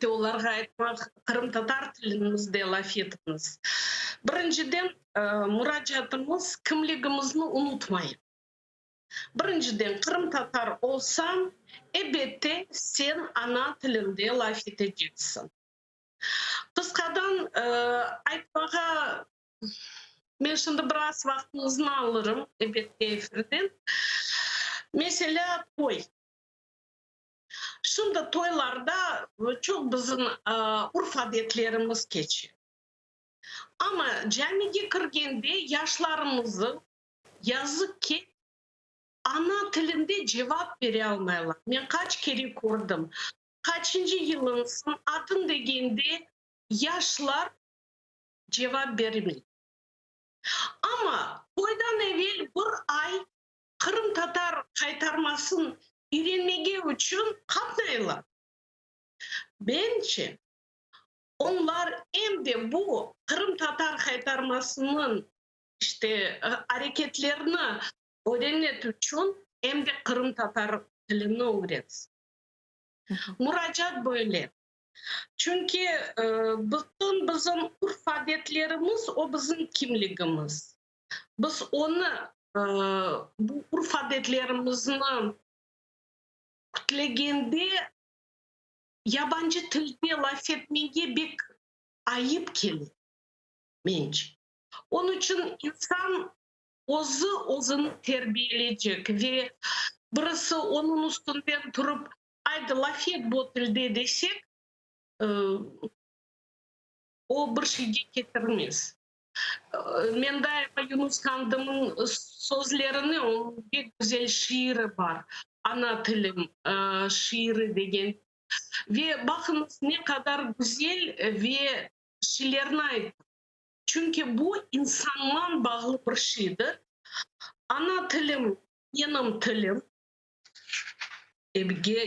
Elbette olarga aytmak Kırım Tatar tilimizde laf etimiz. Birinciden muracatımız kimligimizni unutmayın. Birinciden Kırım Tatar olsan elbette sen ana tilinde laf edeceksin. Kıskadan aytmağa men şimdi biraz vaktinizni alırım elbette efirden. Mesela toy. Şimdi toylarda çok bizim urf adetlerimiz geçiyor. Ama camiye kirgende yaşlarımızı yazık ki ana tilinde cevap vere almaylar. Ben kaç kere gördüm. Kaçıncı yılınsın adın degende yaşlar cevap vermiyor. Ama toydan evvel bir ay Kırım Tatar kaytarmasın öğrenmege için kapnaylar. Bence onlar hem de bu Kırım Tatar kaytarmasının işte hareketlerini öğrenmek için hem de Kırım Tatar dilini öğrensin. Müracaat böyle. Çünkü bütün bizim urf adetlerimiz o bizim kimliğimiz. Biz onu bu urf adetlerimizin kütlegende yabancı tilde laf etmeye bek ayıp geliyor bence. Onun için insan özünü terbiyeleyecek ve birisi onun üstünden durup ayda laf et bu tilde desek o bir şeyge getirmez. Men daima Yunus Kandım'ın sözlerini, onun bir güzel şiiri var. Ana tilim şiiri degen. Ve bakınız ne kadar güzel ve şeylerini ayıttı. Çünkü bu insanla bağlı bir şeydir. Ana tilim, benim tilim,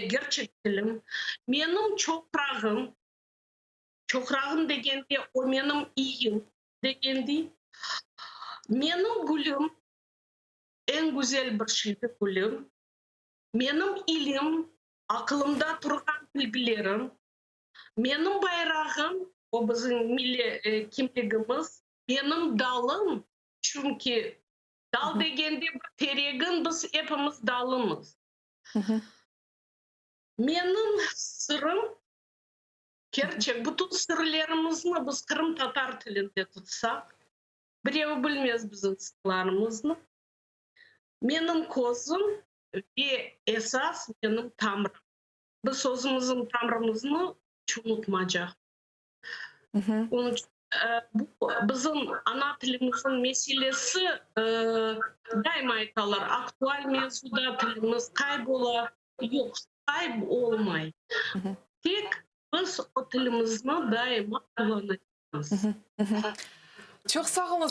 gerçek tilim, benim çokrağım degende o benim iyiyim degende, benim gülüm en güzel bir şeydir gülüm, benim ilim, aklımda turgan bilgilerim, benim bayrağım, o bizim milli kimliğimiz, benim dalım, çünkü dal degende bir teregin biz hepimiz dalımız. Benim sırrım, gerçek bütün sırlarımızı biz Kırım Tatar tilinde tutsak, birevi bilmez bizim sırlarımızı. Benim kozum ve esas benim tamrım. Biz sözümüzün tamrımızını hiç unutmayacak. Onun için, bu bizim ana tilimizin meselesi daima aytalar. Aktual mevzuda tilimiz kaybolar. Yok, kaybolmayı. Tek biz o tilimizni daima kullanacağız. Çok sağ olun.